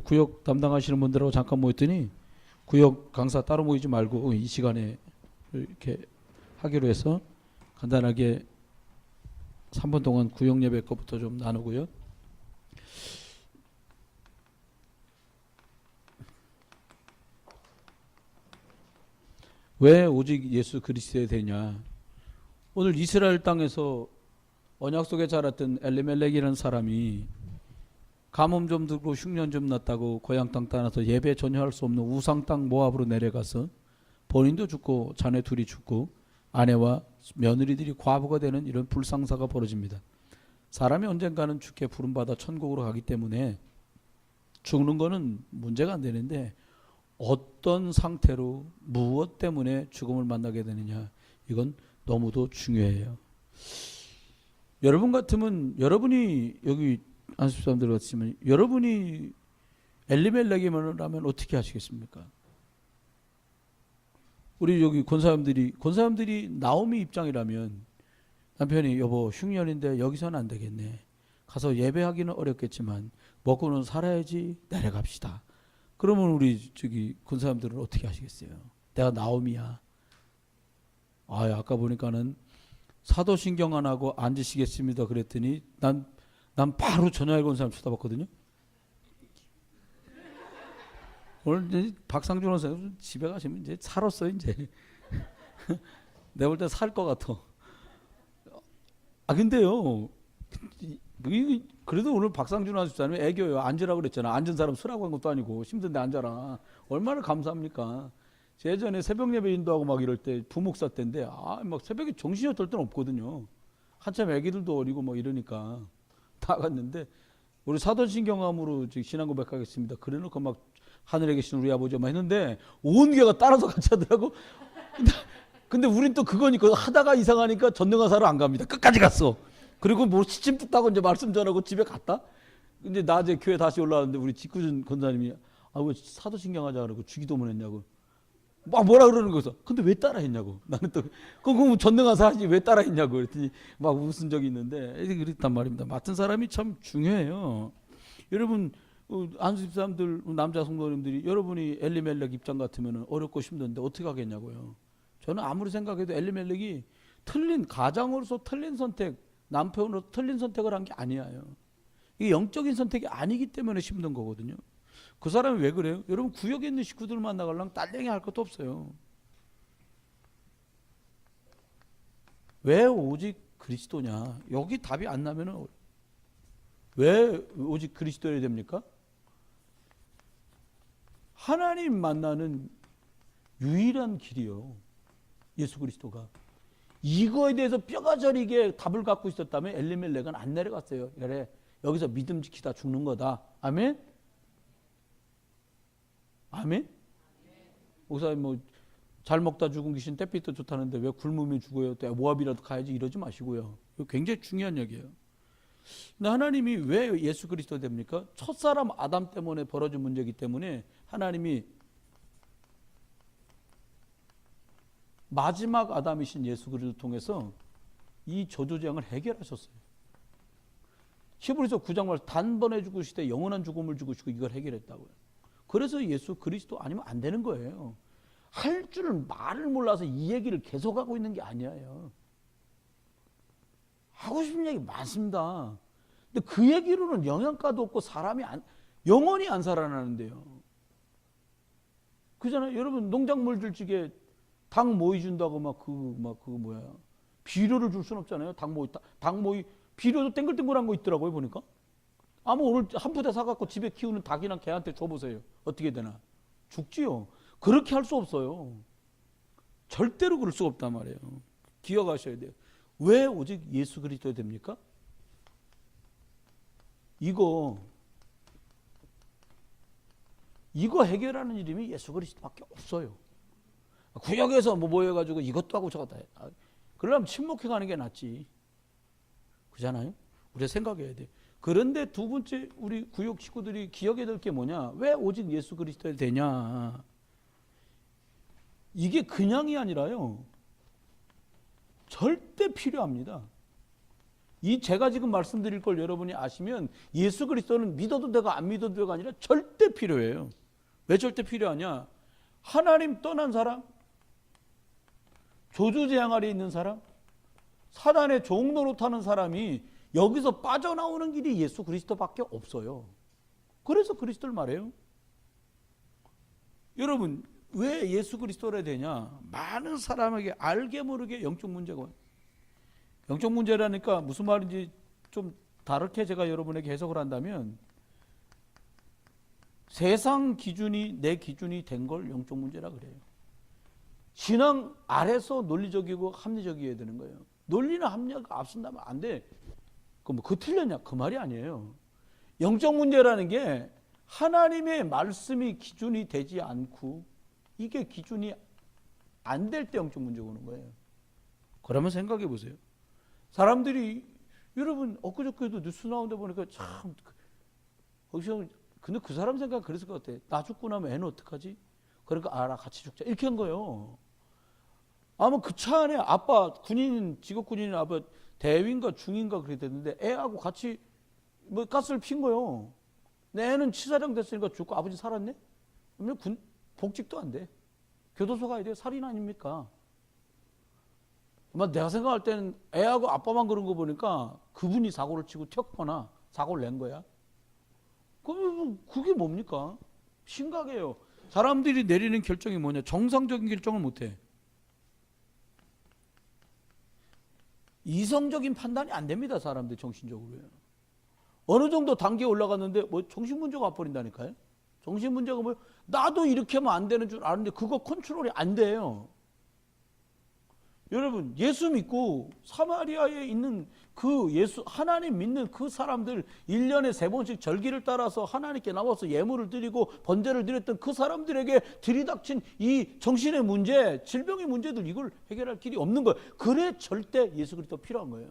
구역 담당하시는 분들하고 잠깐 모였더니 구역 강사 따로 모이지 말고 이 시간에 이렇게 하기로 해서 간단하게 3분 동안 구역 예배 것부터 좀 나누고요. 왜 오직 예수 그리스도에 되냐? 오늘 이스라엘 땅에서 언약 속에 자랐던 엘리멜렉이라는 사람이 가뭄 좀 들고 흉년 좀 났다고 고향 땅 떠나서 예배 전혀 할 수 없는 우상 땅 모압으로 내려가서 본인도 죽고 자네 둘이 죽고 아내와 며느리들이 과부가 되는 이런 불상사가 벌어집니다. 사람이 언젠가는 죽게 부름받아 천국으로 가기 때문에 죽는 거는 문제가 안 되는데 어떤 상태로 무엇 때문에 죽음을 만나게 되느냐, 이건 너무도 중요해요. 여러분 같으면, 여러분이 여기 안수 사람들 같으면 여러분이 엘리멜렉이라면 어떻게 하시겠습니까? 우리 여기 권사님들이 나오미 입장이라면 남편이 여보 흉년인데 여기서는 안 되겠네, 가서 예배하기는 어렵겠지만 먹고는 살아야지, 내려갑시다. 그러면 우리 저기 권사님들은 어떻게 하시겠어요? 내가 나오미야. 아까 보니까는 사도신경 안 하고 앉으시겠습니다 그랬더니 난 바로 전화해 온 사람 쳐다봤거든요. 오늘 이제 박상준 원사 집에 가시면 이제 살았어 이제. 내가 볼 때 살 것 같아. 근데요, 그래도 오늘 박상준 원사님 애교요. 앉으라고 그랬잖아. 앉은 사람 쓰라고 한 것도 아니고 힘든데 앉아라. 얼마나 감사합니까? 예전에 새벽 예배 인도하고 막 이럴 때 부목사 때인데 막 새벽에 정신이 어떨 때는 없거든요. 한참 애기들도 어리고 뭐 이러니까 다 갔는데 우리 사도신경함으로 신앙 고백하겠습니다. 그래놓고 막 하늘에 계신 우리 아버지 막 했는데 온 교회가 따라서 같이 하더라고. 근데 우린 또 그거니까 하다가 이상하니까 전능하사로 안 갑니다. 끝까지 갔어. 그리고 뭐 시침 뚝 따고 이제 말씀 전하고 집에 갔다. 근데 낮에 교회 다시 올라왔는데 우리 직구준 권사님이 왜 사도신경 하자 그러고 주기도문 했냐고. 막 뭐라 그러는 거서. 근데 왜 따라 했냐고. 나는 또 그럼 전능하사 하지 왜 따라 했냐고 그랬더니 막 웃은 적이 있는데 그랬단 말입니다. 맡은 사람이 참 중요해요. 여러분 안수 집사람들 남자 성도님들이 여러분이 엘리멜렉 입장 같으면 어렵고 힘든데 어떻게 하겠냐고요. 저는 아무리 생각해도 엘리멜렉이 틀린 가장으로서 틀린 선택, 남편으로 틀린 선택을 한 게 아니에요. 이게 영적인 선택이 아니기 때문에 힘든 거거든요. 그 사람이 왜 그래요? 여러분 구역에 있는 식구들 만나가려면 딸랭이 할 것도 없어요. 왜 오직 그리스도냐? 여기 답이 안 나면은 왜 오직 그리스도여야 됩니까? 하나님 만나는 유일한 길이요. 예수 그리스도가. 이거에 대해서 뼈가 저리게 답을 갖고 있었다면 엘리멜렉은 안 내려갔어요. 그래, 여기서 믿음 지키다 죽는 거다. 아멘? 아멘? 목사님 잘 먹다 죽은 귀신 떼피도 좋다는데 왜 굶으면 죽어요? 모압이라도 가야지 이러지 마시고요. 이거 굉장히 중요한 얘기예요. 근데 하나님이 왜 예수 그리스도 됩니까? 첫사람 아담 때문에 벌어진 문제이기 때문에 하나님이 마지막 아담이신 예수 그리스도를 통해서 이 저주재앙을 해결하셨어요. 히브리서 9장 말 단번에 죽으시되 영원한 죽음을 죽으시고 이걸 해결했다고요. 그래서 예수 그리스도 아니면 안 되는 거예요. 할 줄은 말을 몰라서 이 얘기를 계속하고 있는 게 아니에요. 하고 싶은 얘기 많습니다. 근데 그 얘기로는 영양가도 없고 사람이 영원히 안 살아나는데요. 그잖아요. 여러분 농작물들 중에 당 모이 준다고 비료를 줄 수는 없잖아요. 당 모이 비료도 땡글땡글한 거 있더라고요 보니까. 오늘 한 푸대 사갖고 집에 키우는 닭이랑 개한테 줘보세요. 어떻게 되나? 죽지요. 그렇게 할 수 없어요. 절대로 그럴 수 없단 말이에요. 기억하셔야 돼요. 왜 오직 예수 그리스도에 됩니까? 이거 해결하는 이름이 예수 그리스도밖에 없어요. 구역에서 모여가지고 이것도 하고 저것도 해. 그러려면 침묵해 가는 게 낫지. 그잖아요? 우리가 생각해야 돼. 그런데 두 번째 우리 구역 식구들이 기억해야 될 게 뭐냐? 왜 오직 예수 그리스도에 되냐? 이게 그냥이 아니라요. 절대 필요합니다. 이 제가 지금 말씀드릴 걸 여러분이 아시면 예수 그리스도는 믿어도 되고 안 믿어도 되고 아니라 절대 필요해요. 왜 절대 필요하냐? 하나님 떠난 사람, 조주재앙 아래 있는 사람, 사단의 종 노릇하는 사람이 여기서 빠져나오는 길이 예수 그리스도밖에 없어요. 그래서 그리스도를 말해요. 여러분, 왜 예수 그리스도라 되냐? 많은 사람에게 알게 모르게 영적 문제가 와요. 영적 문제라니까 무슨 말인지 좀 다르게 제가 여러분에게 해석을 한다면, 세상 기준이 내 기준이 된 걸 영적 문제라 그래요. 신앙 아래서 논리적이고 합리적이어야 되는 거예요. 논리나 합리가 앞선다면 안 돼. 그 틀렸냐? 그 말이 아니에요. 영적 문제라는 게 하나님의 말씀이 기준이 되지 않고 이게 기준이 안 될 때 영적 문제가 오는 거예요. 그러면 생각해 보세요. 사람들이, 여러분 엊그저께도 뉴스 나오는데 보니까 참, 근데 그 사람 생각 그랬을 것 같아. 나 죽고 나면 애는 어떡하지? 그러니까 알아, 같이 죽자, 이렇게 한 거예요. 아마 그 차 안에 아빠 군인, 직업 군인 아빠 대위인가 중인가 그렇게 됐는데 애하고 같이 뭐 가스를 핀 거예요. 내 애는 치사장 됐으니까 죽고 아버지 살았네? 그러면 복직도 안 돼. 교도소 가야 돼. 살인 아닙니까? 아마 내가 생각할 때는 애하고 아빠만 그런 거 보니까 그분이 사고를 치고 튀었거나 사고를 낸 거야. 그럼 그게 뭡니까? 심각해요. 사람들이 내리는 결정이 뭐냐? 정상적인 결정을 못해. 이성적인 판단이 안 됩니다. 사람들 정신적으로요. 어느 정도 단계에 올라갔는데 뭐 정신 문제가 와버린다니까요. 정신 문제가 뭐예요? 나도 이렇게 하면 안 되는 줄 아는데 그거 컨트롤이 안 돼요. 여러분, 예수 믿고 사마리아에 있는 그 예수, 하나님 믿는 그 사람들 1년에 3번씩 절기를 따라서 하나님께 나와서 예물을 드리고 번제를 드렸던 그 사람들에게 들이닥친 이 정신의 문제, 질병의 문제들, 이걸 해결할 길이 없는 거예요. 그래 절대 예수 그리스도 필요한 거예요.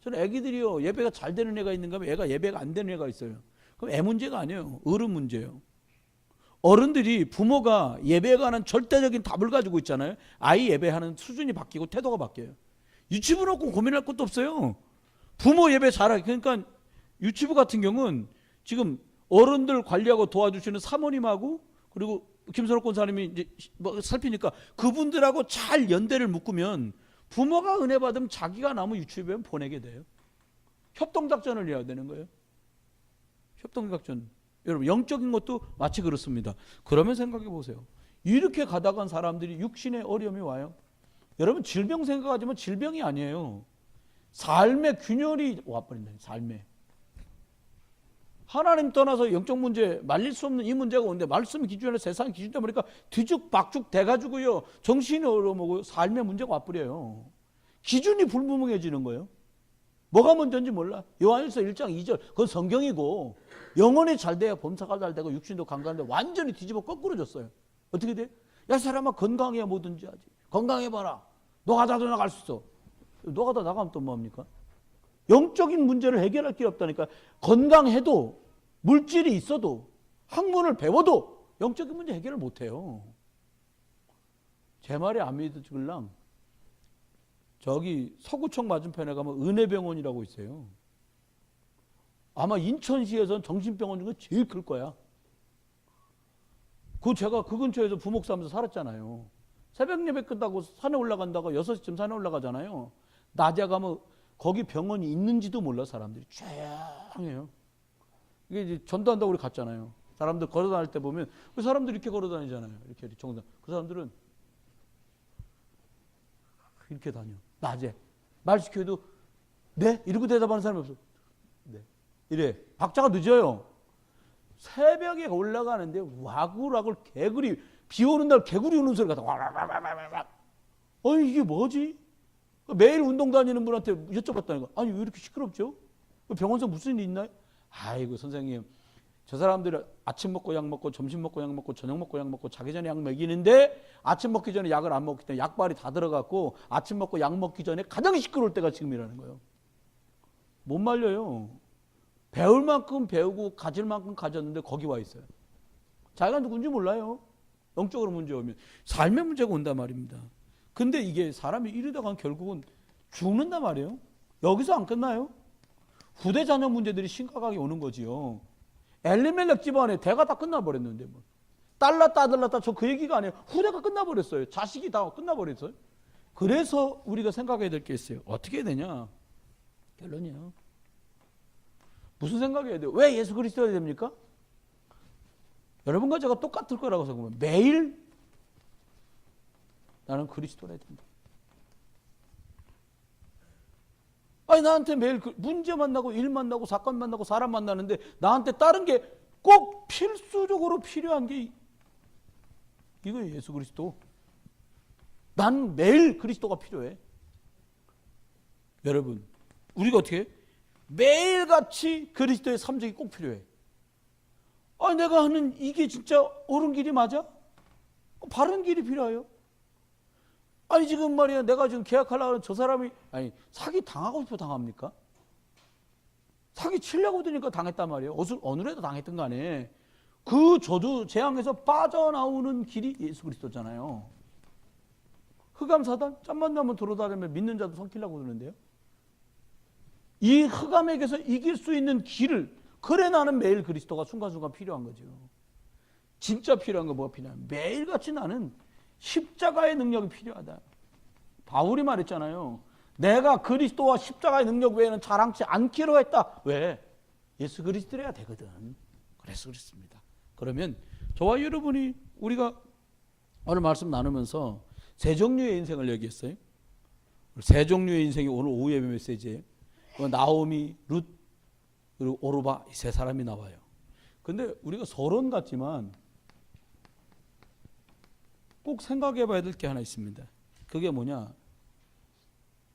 저는 애기들이요, 예배가 잘 되는 애가 있는가 하면 애가 예배가 안 되는 애가 있어요. 그럼 애 문제가 아니에요. 어른 문제예요. 어른들이, 부모가 예배에 관한 절대적인 답을 가지고 있잖아요. 아이 예배하는 수준이 바뀌고 태도가 바뀌어요. 유치부 놓고 고민할 것도 없어요. 부모 예배 잘하게. 그러니까 유치부 같은 경우는 지금 어른들 관리하고 도와주시는 사모님하고 그리고 김선호 권사님이 이제 뭐 살피니까 그분들하고 잘 연대를 묶으면 부모가 은혜 받으면 자기가 남은 유치부에 보내게 돼요. 협동작전을 해야 되는 거예요. 협동작전. 여러분, 영적인 것도 마치 그렇습니다. 그러면 생각해 보세요. 이렇게 가다간 사람들이 육신의 어려움이 와요. 여러분, 질병 생각하지만 질병이 아니에요. 삶의 균열이 와버린다. 삶에. 하나님 떠나서 영적 문제, 말릴 수 없는 이 문제가 오는데 말씀의 기준이나 세상의 기준이다 보니까 뒤죽박죽 돼가지고요. 정신이 어려움하고 삶의 문제가 와버려요. 기준이 불분명해지는 거예요. 뭐가 먼저인지 몰라. 요한일서 1장 2절, 그건 성경이고, 영혼이 잘 돼야 범사가 잘 되고 육신도 강건한데 완전히 뒤집어 거꾸로졌어요. 어떻게 돼? 야, 사람아, 건강해야 뭐든지 하지. 건강해봐라. 노가다도 나갈 수 있어. 노가다 나가면 또 뭐합니까? 영적인 문제를 해결할 길이 없다니까. 건강해도, 물질이 있어도, 학문을 배워도 영적인 문제 해결을 못해요. 제 말에 안 믿으실랑 저기 서구청 맞은편에 가면 은혜병원이라고 있어요. 아마 인천시에서는 정신병원 중에 제일 클 거야. 제가 그 근처에서 부목사하면서 살았잖아요. 새벽 예배 끝나고 산에 올라간다가 6시쯤 산에 올라가잖아요. 낮에 가면 거기 병원이 있는지도 몰라. 사람들이 조용해요. 이게 이제 전도한다고 우리 갔잖아요. 사람들 걸어 다닐 때 보면 그 사람들이 이렇게 걸어 다니잖아요. 이렇게 정상. 그 사람들은 이렇게 다녀. 낮에 말 시켜도 네? 이러고 대답하는 사람이 없어. 네. 이래. 박자가 늦어요. 새벽에 올라가는데 와글와글 개구리, 비 오는 날 개구리 우는 소리가 와와와와와. 이게 뭐지? 매일 운동 다니는 분한테 여쭤봤다니까. 아니, 왜 이렇게 시끄럽죠? 병원에서 무슨 일 있나요? 아이고, 선생님, 저 사람들이 아침 먹고 약 먹고 점심 먹고 약 먹고 저녁 먹고 약 먹고 자기 전에 약 먹이는데 아침 먹기 전에 약을 안 먹기 때문에 약발이 다 들어갔고 아침 먹고 약 먹기 전에 가장 시끄러울 때가 지금이라는 거예요. 못 말려요. 배울 만큼 배우고 가질 만큼 가졌는데 거기 와 있어요. 자기가 누군지 몰라요. 영적으로 문제 오면 삶의 문제가 온단 말입니다. 근데 이게 사람이 이러다가 결국은 죽는단 말이에요. 여기서 안 끝나요? 후대 자녀 문제들이 심각하게 오는 거지요. 엘리멜렉 집안에 대가 다 끝나버렸는데 뭐. 딸났다 저 그 얘기가 아니에요. 후대가 끝나버렸어요. 자식이 다 끝나버렸어요. 그래서 우리가 생각해야 될 게 있어요. 어떻게 해야 되냐? 결론이에요. 무슨 생각해야 돼요? 왜 예수 그리스도여야 됩니까? 여러분과 제가 똑같을 거라고 생각하면 매일 나는 그리스도여야 된다. 아니 나한테 매일 문제 만나고 일 만나고 사건 만나고 사람 만나는데 나한테 다른 게 꼭 필수적으로 필요한 게 이거예요. 예수 그리스도. 난 매일 그리스도가 필요해. 여러분 우리가 어떻게 해? 매일같이 그리스도의 삶적이 꼭 필요해. 아니 내가 하는 이게 진짜 옳은 길이 맞아? 바른 길이 필요해요. 아니 지금 말이야 내가 지금 계약하려고 하는 저 사람이 아니 사기 당하고 싶어 당합니까? 사기 치려고 드니까 당했단 말이에요. 어느래도 당했던 간에 그 저주 재앙에서 빠져나오는 길이 예수 그리스도잖아요. 흑암사단 짬만 나면 돌아다니면 믿는 자도 섞이려고 그러는데요. 이 흑암에게서 이길 수 있는 길을 그래 나는 매일 그리스도가 순간순간 필요한 거죠. 진짜 필요한 거 뭐가 필요하냐? 매일같이 나는 십자가의 능력이 필요하다. 바울이 말했잖아요. 내가 그리스도와 십자가의 능력 외에는 자랑치 않기로 했다. 왜? 예수 그리스도여야 되거든. 그래서 그렇습니다. 그러면 저와 여러분이 우리가 오늘 말씀 나누면서 세 종류의 인생을 얘기했어요. 세 종류의 인생이 오늘 오후 예배 메시지에 나오미, 룻, 그리고 오르바 이 세 사람이 나와요. 근데 우리가 서론 같지만 꼭 생각해 봐야 될 게 하나 있습니다. 그게 뭐냐?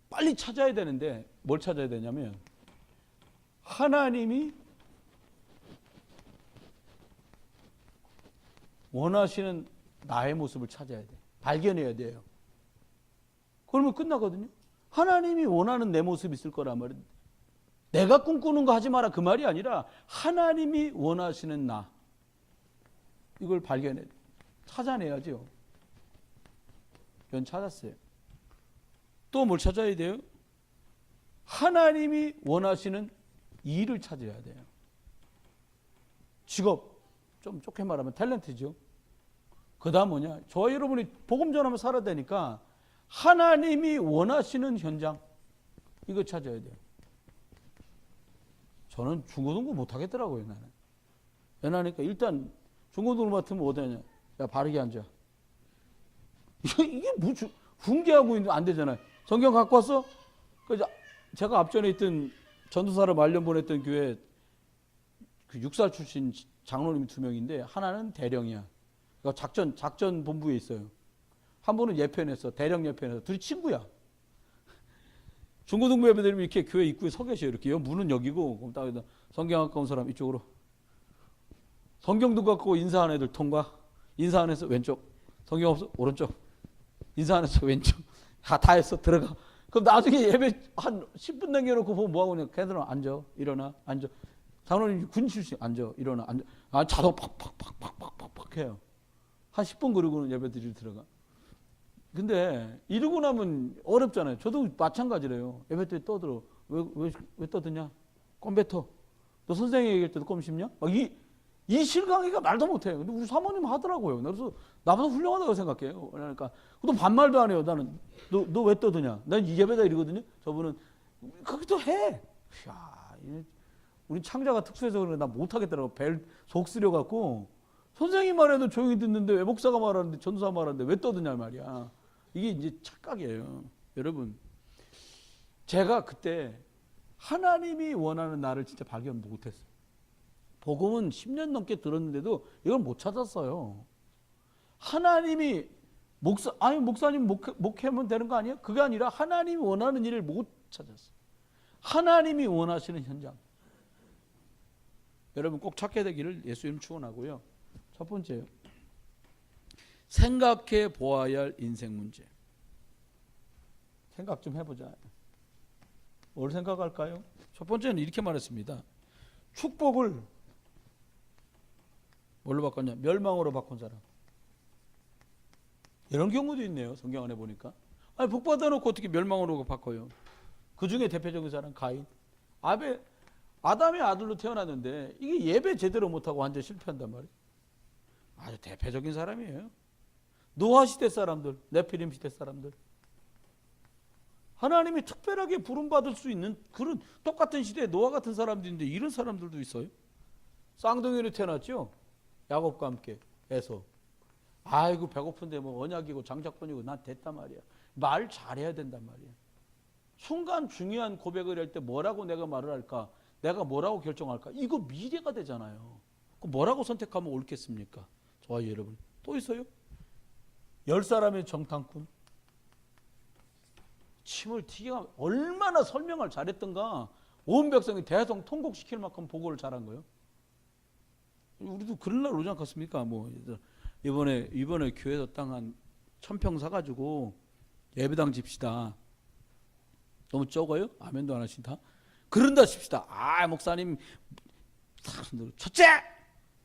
빨리 찾아야 되는데 뭘 찾아야 되냐면 하나님이 원하시는 나의 모습을 찾아야 돼. 발견해야 돼요. 그러면 끝나거든요. 하나님이 원하는 내 모습이 있을 거란 말이에요. 내가 꿈꾸는 거 하지 마라 그 말이 아니라 하나님이 원하시는 나. 이걸 발견해 찾아내야죠. 전 찾았어요. 또 뭘 찾아야 돼요? 하나님이 원하시는 일을 찾아야 돼요. 직업, 좀 좋게 말하면 탤런트죠. 그 다음 뭐냐? 저와 여러분이 복음 전하면 살아야 되니까 하나님이 원하시는 현장, 이거 찾아야 돼요. 저는 중고등부 못하겠더라고요, 나는. 왜냐하니까 일단 중고등부 맡으면 어떠냐? 야, 바르게 앉아. 이게 뭐 훈계하고 있는 안 되잖아요. 성경 갖고 왔어? 그래서 제가 앞전에 있던 전도사를 말년 보냈던 교회 그 육사 출신 장로님 2명인데 하나는 대령이야. 그러니까 작전 본부에 있어요. 한 분은 예편에서 대령 예편에서 둘이 친구야. 중고등부 예배드리면 이렇게 교회 입구에 서 계셔요. 이렇게 문은 여기고 그럼 딱 성경 갖고 온 사람 이쪽으로. 성경도 갖고 인사하는 애들 통과. 인사 안 해서 왼쪽. 성경 없어 오른쪽. 인사 안 해서 왼쪽. 다 했어 들어가. 그럼 나중에 예배 한 10분 남겨놓고 보면 뭐하고 그냥 걔들은 앉아 일어나 앉아. 장로님 군 출신 앉아 일어나 앉아. 아 자동 팍팍팍팍팍팍 해요. 한 10분 그러고는 예배 드리러 들어가. 근데 이러고 나면 어렵잖아요. 저도 마찬가지래요. 예배 때 떠들어. 왜 떠드냐? 껌 뱉어. 너 선생님 얘기할 때도 껌 씹냐? 막 이 실강이가 말도 못해요. 근데 우리 사모님 하더라고요. 그래서 나보다 훌륭하다고 생각해요. 그러니까 또 반말도 안 해요. 나는 너 왜 떠드냐? 난 이 예배다 이러거든요. 저분은 그것도 해. 이야, 우리 창자가 특수해서 그런가 나 못하겠더라고. 속 쓰려갖고 선생님 말해도 조용히 듣는데 왜 목사가 말하는데 전도사 말하는데 왜 떠드냐 말이야. 이게 이제 착각이에요. 여러분 제가 그때 하나님이 원하는 나를 진짜 발견 못했어요. 복음은 10년 넘게 들었는데도 이걸 못 찾았어요. 하나님이 목사님 목회하면 되는 거 아니에요? 그게 아니라 하나님이 원하는 일을 못 찾았어요. 하나님이 원하시는 현장. 여러분 꼭 찾게 되기를 예수 이름 축원하고요. 첫 번째요. 생각해 보아야 할 인생 문제. 생각 좀 해보자. 뭘 생각할까요? 첫 번째는 이렇게 말했습니다. 축복을 뭘로 바꿨냐? 멸망으로 바꾼 사람. 이런 경우도 있네요. 성경 안에 보니까. 아니 복 받아놓고 어떻게 멸망으로 바꿔요? 그 중에 대표적인 사람 가인. 아담의 아들로 태어났는데 이게 예배 제대로 못하고 완전 실패한단 말이에요. 아주 대표적인 사람이에요. 노아 시대 사람들, 네피림 시대 사람들. 하나님이 특별하게 부름받을 수 있는 그런 똑같은 시대에 노아 같은 사람들인데 이런 사람들도 있어요. 쌍둥이로 태어났죠. 야곱과 함께 에서. 아이고 배고픈데 뭐 언약이고 장작권이고 난 됐단 말이야. 말 잘해야 된단 말이야. 순간 중요한 고백을 할 때 뭐라고 내가 말을 할까? 내가 뭐라고 결정할까? 이거 미래가 되잖아요. 그 뭐라고 선택하면 옳겠습니까? 좋아요 여러분. 또 있어요? 10사람의 정탐꾼. 침을 튀게 하면 얼마나 설명을 잘했던가. 온 백성이 대성 통곡시킬 만큼 보고를 잘한 거예요. 우리도 그런 날 오지 않겠습니까? 뭐 이번에 교회에서 땅 한 1000평 사가지고 예배당 집시다. 너무 적어요? 아멘도 안 하신다. 그런다 칩시다. 목사님 첫째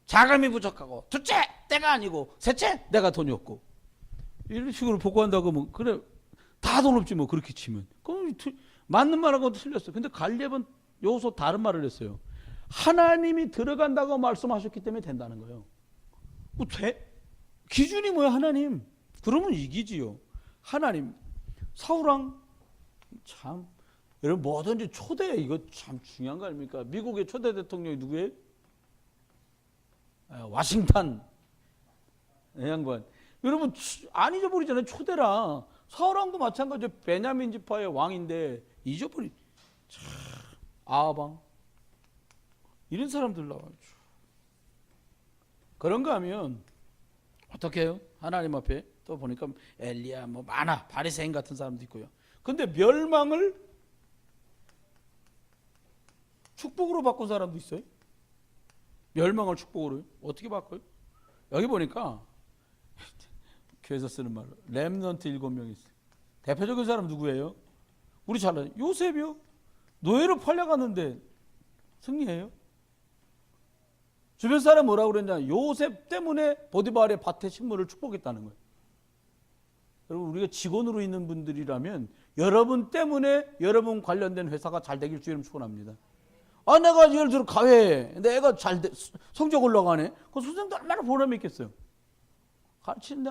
자금이 부족하고 둘째 때가 아니고 셋째 내가 돈이 없고 이런 식으로 보고한다고 하면 그래 다 돈 없지 뭐 그렇게 치면 그럼 맞는 말하고 틀렸어. 근데 갈렙은 여기서 다른 말을 했어요. 하나님이 들어간다고 말씀하셨기 때문에 된다는 거예요. 기준이 뭐야? 하나님. 그러면 이기지요. 하나님. 사울왕 참 여러분 뭐든지 초대 이거 참 중요한 거 아닙니까? 미국의 초대 대통령이 누구예요? 와싱턴 양반. 여러분 안 잊어버리잖아요. 초대라. 사울왕도 마찬가지로 베냐민 지파의 왕인데 잊어버리. 참 아하방 이런 사람들 나와요. 그런가 하면 어떻게 해요? 하나님 앞에 또 보니까 엘리야 뭐 많아 바리새인 같은 사람도 있고요. 근데 멸망을 축복으로 바꾼 사람도 있어요. 멸망을 축복으로요. 어떻게 바꿔요? 여기 보니까 교회에서 쓰는 말로 렘넌트 7명 있어요. 대표적인 사람 누구예요? 우리 잘 아는 요셉이요. 노예로 팔려갔는데 승리해요. 주변 사람 뭐라고 그랬냐? 요셉 때문에 보디발의 밭의 식물을 축복했다는 거예요. 여러분 우리가 직원으로 있는 분들이라면 여러분 때문에 여러분 관련된 회사가 잘 되길 주님 축원합니다. 내가 예를 들어 가회에 내 애가 잘 성적 올라가네. 그 선생님도 얼마나 보람이 있겠어요. 가르치는데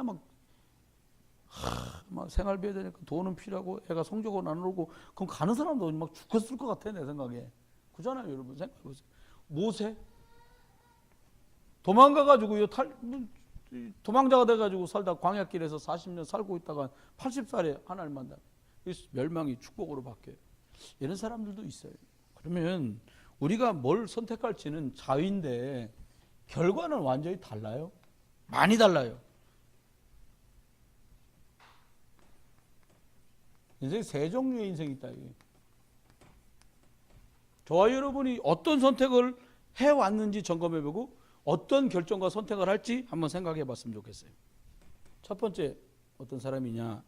막 생활비 해야 되니까 돈은 필요하고 애가 성적은 안 오르고 그럼 가는 사람도 막 죽었을 것 같아 내 생각에. 그잖아요 여러분 생각해보세요. 모세 도망가가지고요 도망자가 돼가지고 살다 광야길에서 40년 살고 있다가 80살에 하나님 만나 멸망이 축복으로 바뀌어요. 이런 사람들도 있어요. 그러면 우리가 뭘 선택할지는 자유인데 결과는 완전히 달라요. 많이 달라요. 인생에 세 종류의 인생이 있다. 이게. 저와 여러분이 어떤 선택을 해왔는지 점검해보고 어떤 결정과 선택을 할지 한번 생각해 봤으면 좋겠어요. 첫 번째 어떤 사람이냐?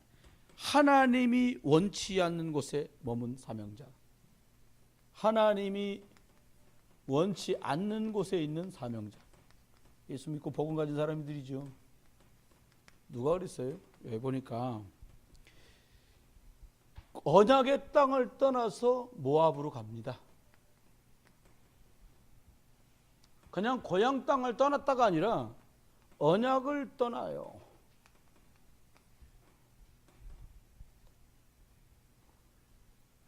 하나님이 원치 않는 곳에 머문 사명자. 하나님이 원치 않는 곳에 있는 사명자. 예수 믿고 복음 가진 사람들이죠. 누가 그랬어요? 여기 보니까 언약의 땅을 떠나서 모압으로 갑니다. 그냥 고향 땅을 떠났다가 아니라 언약을 떠나요.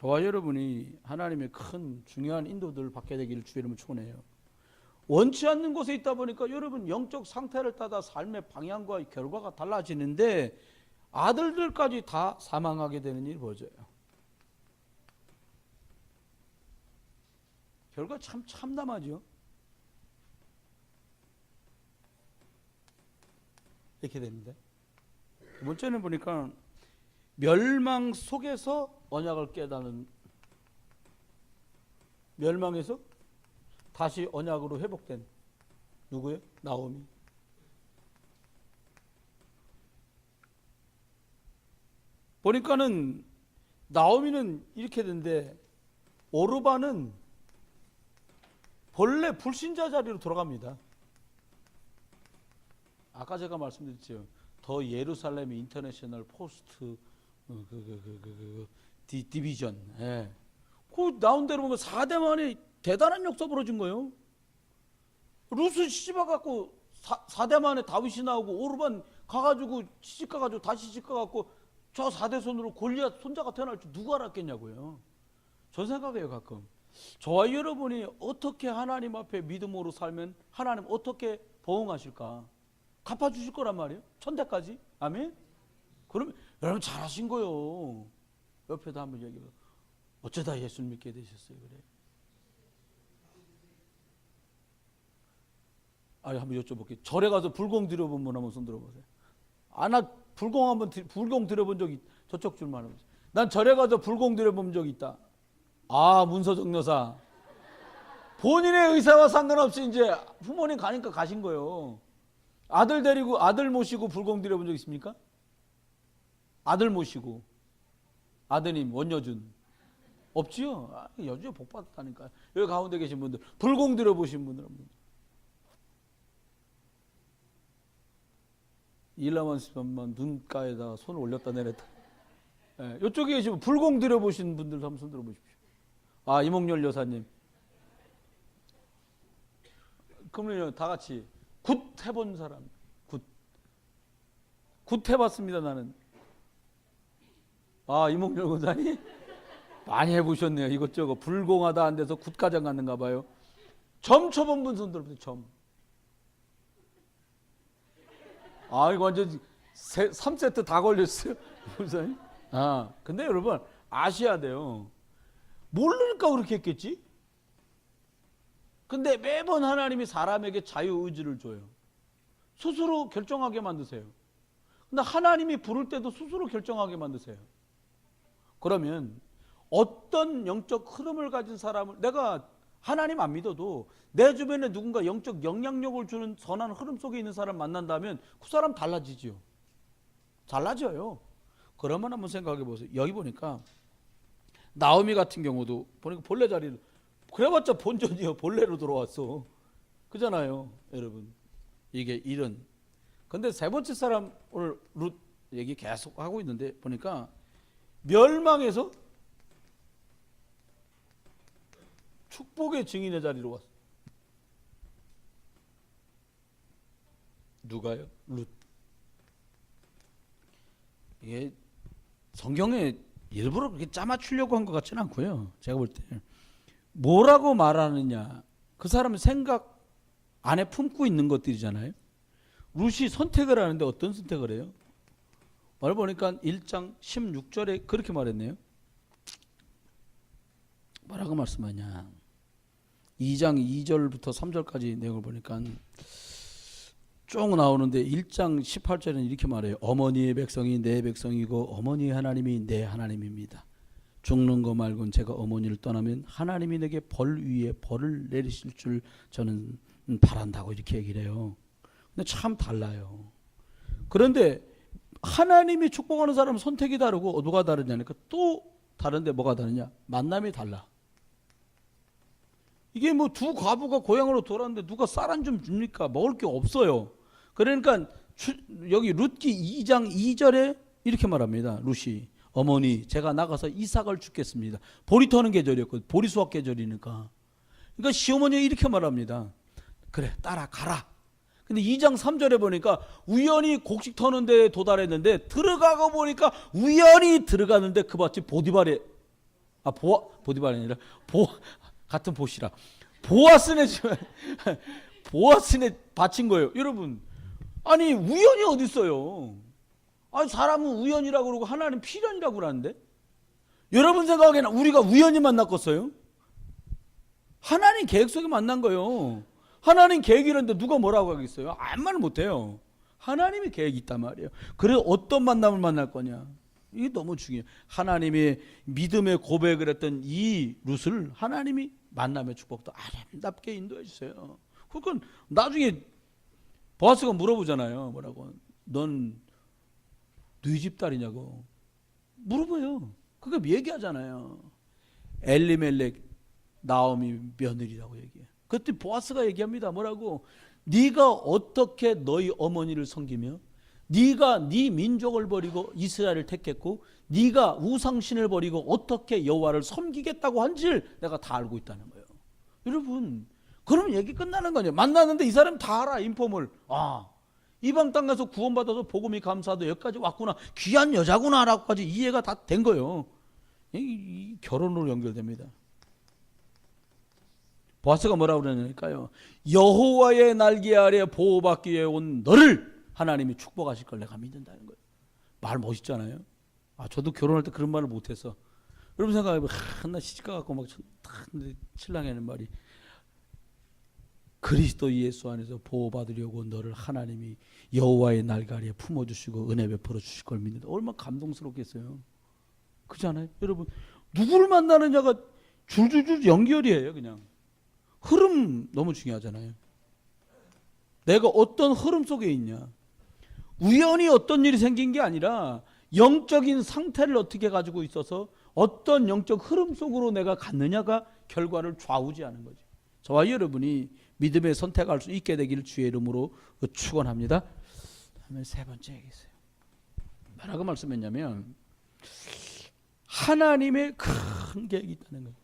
저와 여러분이 하나님의 큰 중요한 인도들을 받게 되기를 주의 이름으로 축원해요. 원치 않는 곳에 있다 보니까 여러분 영적 상태를 따라 삶의 방향과 결과가 달라지는데 아들들까지 다 사망하게 되는 일이 벌어져요. 결과 참 참담하죠. 이렇게 됩니다. 두 번째는 보니까 멸망 속에서 언약을 깨닫는, 멸망에서 다시 언약으로 회복된 누구예요? 나오미. 보니까는 나오미는 이렇게 된데 오르바는 본래 불신자 자리로 돌아갑니다. 아까 제가 말씀드렸죠. 더 예루살렘 인터내셔널 포스트 디비전. 예. 그 나온 대로 보면 4대 만에 대단한 역사 벌어진 거예요. 룻을 시집와갖고 4대 만에 다윗이 나오고 오르반 가가지고 시집가가지고 다시 시집가갖고 저 4대 손으로 골리앗 손자가 태어날 줄 누가 알았겠냐고요. 저 생각해요 가끔. 저와 여러분이 어떻게 하나님 앞에 믿음으로 살면 하나님 어떻게 보응하실까? 갚아주실 거란 말이에요. 천대까지. 아멘. 그러면 여러분 잘하신 거요. 옆에도 한번 얘기해. 어쩌다 예수를 믿게 되셨어요? 그래. 아니 한번 여쭤볼게요. 절에 가서 불공 드려본 분 한번 손 들어보세요. 나 불공 드려본 적이 저쪽 줄만 하면. 난 절에 가서 불공 드려본 적이 있다. 문서정 여사. 본인의 의사와 상관없이 이제 부모님 가니까 가신 거예요. 아들 데리고 아들 모시고 불공 드려본 적 있습니까? 아들 모시고 아드님 원여준 없지요? 여주에 복 받았다니까요. 여기 가운데 계신 분들 불공 드려보신 분들 한번. 일라만 시간만 눈가에다가 손을 올렸다 내렸다. 예, 이쪽에 계시면 불공 드려보신 분들 한번 손 들어보십시오. 이몽열 여사님. 그러면 다 같이 굿 해본 사람. 굿 해봤습니다 나는. 이몽열 권사님 많이 해보셨네요. 이것저것 불공하다 안 돼서 굿가정 갔는가 봐요. 점 쳐본 분 손 들어보세요. 점. 이거 완전 3세트 다 걸렸어요. 권사님. 근데 여러분 아셔야 돼요. 모르니까 그렇게 했겠지. 근데 매번 하나님이 사람에게 자유의지를 줘요. 스스로 결정하게 만드세요. 근데 하나님이 부를 때도 스스로 결정하게 만드세요. 그러면 어떤 영적 흐름을 가진 사람을, 내가 하나님 안 믿어도 내 주변에 누군가 영적 영향력을 주는 선한 흐름 속에 있는 사람 만난다면 그 사람 달라지죠. 달라져요. 그러면 한번 생각해 보세요. 여기 보니까 나오미 같은 경우도 보니까 본래 자리를, 그래봤자 본전이요. 본래로 들어왔어. 그잖아요 여러분. 이게 이런. 근데 세 번째 사람 오늘 룻 얘기 계속 하고 있는데 보니까 멸망해서 축복의 증인의 자리로 왔어. 누가요? 룻. 이게 성경에 일부러 그렇게 짜맞추려고 한 것 같지는 않고요. 제가 볼 때 뭐라고 말하느냐, 그 사람의 생각 안에 품고 있는 것들이잖아요. 룻이 선택을 하는데 어떤 선택을 해요? 오늘 보니까 1장 16절에 그렇게 말했네요. 뭐라고 말씀하냐, 2장 2절부터 3절까지 내용을 보니까 쭉 나오는데 1장 18절에는 이렇게 말해요. 어머니의 백성이 내 백성이고 어머니의 하나님이 내 하나님입니다. 죽는 거 말고는 제가 어머니를 떠나면 하나님이 내게 벌 위에 벌을 내리실 줄 저는 바란다고 이렇게 얘기를 해요. 근데 참 달라요. 그런데 하나님이 축복하는 사람은 선택이 다르고 누가 다르냐니까 또 다른데 뭐가 다르냐? 만남이 달라. 이게 뭐 두 과부가 고향으로 돌아왔는데 누가 쌀 한 좀 줍니까? 먹을 게 없어요. 그러니까 여기 룻기 2장 2절에 이렇게 말합니다. 룻이 어머니 제가 나가서 이삭을 죽겠습니다. 보리 터는 계절이었거든요. 보리 수확 계절이니까. 그러니까 시어머니가 이렇게 말합니다. 그래 따라가라. 근데 2장 3절에 보니까 우연히 곡식 터는 데에 도달했는데 들어가고 보니까 우연히 들어가는데 그 밭이 보디발에 보디발이 아니라 같은 보시라 보아스네 밭인 거예요. 여러분 아니 우연이 어디 있어요? 사람은 우연이라고 그러고 하나님 필연이라고 그러는데 여러분 생각에는 우리가 우연히 만났겠어요? 하나님 계획 속에 만난 거예요. 하나님 계획이라는데 누가 뭐라고 하겠어요? 아무 말 못해요. 하나님이 계획이 있단 말이에요. 그래서 어떤 만남을 만날 거냐, 이게 너무 중요해요. 하나님의 믿음의 고백을 했던 이 룻을 하나님이 만남의 축복도 아름답게 인도해 주세요. 그러니까 나중에 보아스가 물어보잖아요. 뭐라고? 넌 너희 집 딸이냐고 물어봐요. 그게 얘기하잖아요. 엘리멜렉 나오미 며느리라고 얘기해요. 그때 보아스가 얘기합니다. 뭐라고? 네가 어떻게 너희 어머니를 섬기며 네가 네 민족을 버리고 이스라엘을 택했고 네가 우상신을 버리고 어떻게 여호와를 섬기겠다고 한지를 내가 다 알고 있다는 거예요. 여러분, 그러면 얘기 끝나는 거냐. 만났는데 이 사람 다 알아. 인폼을. 아, 이방 땅 가서 구원받아서 복음이 감사하다 여기까지 왔구나, 귀한 여자구나 라고까지 이해가 다 된 거예요. 이 결혼으로 연결됩니다. 보아스가 뭐라고 그러냐니까요, 여호와의 날개 아래 보호받기 위해 온 너를 하나님이 축복하실 걸 내가 믿는다는 거예요. 말 멋있잖아요. 아, 저도 결혼할 때 그런 말을 못해서. 여러분 생각해보면 나 시집가 갖고 막 신랑이 하는 말이, 그리스도 예수 안에서 보호받으려고 너를 하나님이 여호와의 날개 아래에 품어주시고 은혜 베풀어 주실 걸 믿는다. 얼마나 감동스럽겠어요. 그렇잖아요. 여러분, 누구를 만나느냐가 줄줄줄 연결이에요. 그냥 흐름 너무 중요하잖아요. 내가 어떤 흐름 속에 있냐. 우연히 어떤 일이 생긴 게 아니라 영적인 상태를 어떻게 가지고 있어서 어떤 영적 흐름 속으로 내가 갔느냐가 결과를 좌우지하는 거죠. 저와 여러분이 믿음의 선택할 수 있게 되기를 주의 이름으로 축원합니다. 다음에 세 번째 얘기했어요. 뭐라고 말씀했냐면 하나님의 큰 계획이 있다는 거예요.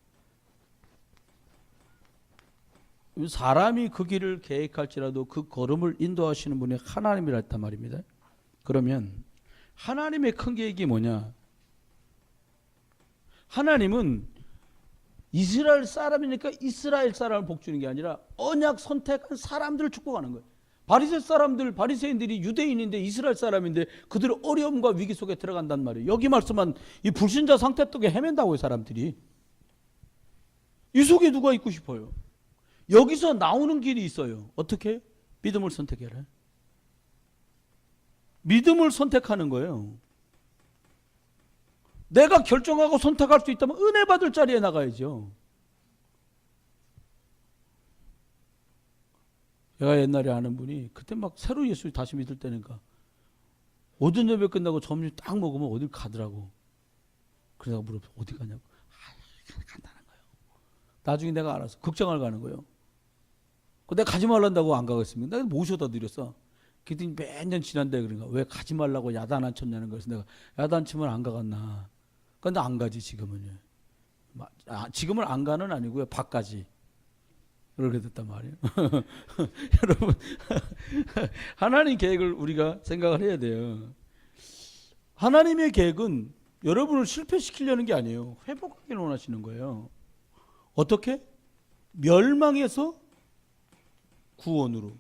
사람이 그 길을 계획할지라도 그 걸음을 인도하시는 분이 하나님이라 했단 말입니다. 그러면 하나님의 큰 계획이 뭐냐? 하나님은 이스라엘 사람이니까 이스라엘 사람을 복주는 게 아니라 언약 선택한 사람들을 축복하는 거예요. 바리새 사람들, 바리새인들이 유대인인데 이스라엘 사람인데 그들의 어려움과 위기 속에 들어간단 말이에요. 여기 말씀한 이 불신자 상태 속에 헤맨다고요, 사람들이. 이 속에 누가 있고 싶어요? 여기서 나오는 길이 있어요. 어떻게? 믿음을 선택해라. 믿음을 선택하는 거예요. 내가 결정하고 선택할 수 있다면 은혜 받을 자리에 나가야죠. 제가 옛날에 아는 분이 그때 막 새로 예수 다시 믿을 때니까 오전 예배 끝나고 점심 딱 먹으면 어딜 가더라고. 그래서 물어봤어. 어디 가냐고. 간단한 거예요. 나중에 내가 알았어. 극장을 가는 거예요. 내가 가지 말란다고 안 가겠습니다. 내가 모셔다 드렸어. 그랬더니 몇 년 지난데 그런가. 왜 가지 말라고 야단 안 쳤냐는 거예요. 그래서 내가 야단 치면 안 가겠나. 근데 안 가지 지금은요. 지금은 안 가는 아니고요. 밖까지. 그렇게 됐단 말이에요. 여러분, 하나님 계획을 우리가 생각을 해야 돼요. 하나님의 계획은 여러분을 실패시키려는 게 아니에요. 회복하기를 원하시는 거예요. 어떻게? 멸망에서 구원으로.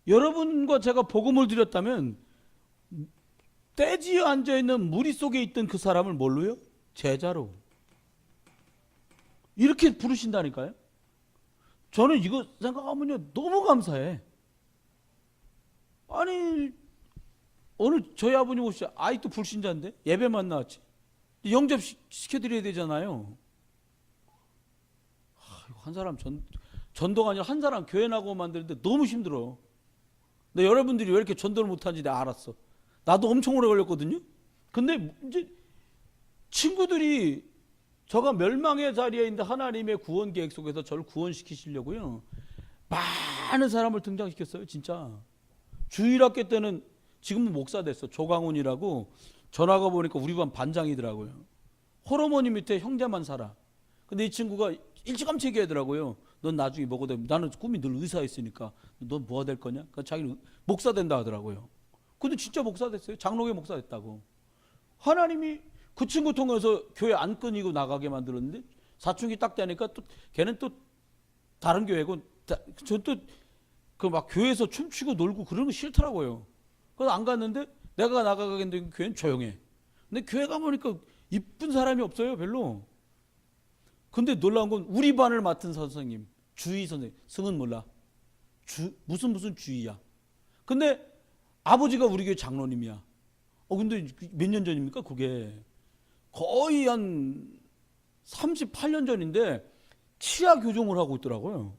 여러분과 제가 복음을 드렸다면 떼지에 앉아있는 무리 속에 있던 그 사람을 뭘로요? 제자로. 이렇게 부르신다니까요. 저는 이거 생각하면요 너무 감사해. 아니 오늘 저희 아버님 오시자 아직도 불신자인데 예배만 나왔지. 영접 시켜드려야 되잖아요. 한 사람 전도가 아니라 한 사람 교회 나고 만드는데 너무 힘들어. 근데 여러분들이 왜 이렇게 전도를 못하는지 내가 알았어. 나도 엄청 오래 걸렸거든요. 근데 이제 친구들이 저가 멸망의 자리에 있는데 하나님의 구원 계획 속에서 저를 구원시키시려고요. 많은 사람을 등장시켰어요. 진짜. 주일학교 때는 지금은 목사 됐어. 조강훈이라고 전화가 보니까 우리 반 반장이더라고요. 호르몬이 밑에 형제만 살아. 근데 이 친구가 일찌감치 얘기하더라고요. 넌 나중에 뭐가 되면 나는 꿈이 늘 의사였으니까 넌 뭐가 될 거냐? 그러니까 자기는 목사 된다 하더라고요. 근데 진짜 목사 됐어요. 장로교 목사 됐다고. 하나님이 그 친구 통해서 교회 안 끊이고 나가게 만들었는데 사춘기 딱 되니까 또 걔는 또 다른 교회고 저 또 그 막 교회에서 춤추고 놀고 그런 거 싫더라고요. 그래서 안 갔는데 내가 나가겠는데 교회는 조용해. 근데 교회 가보니까 이쁜 사람이 없어요. 별로. 근데 놀라운 건 우리 반을 맡은 선생님, 주의 선생님, 승은 몰라. 무슨 주의야. 근데 아버지가 우리 교회 장로님이야. 근데 몇 년 전입니까? 그게 거의 한 38년 전인데 치아 교정을 하고 있더라고요.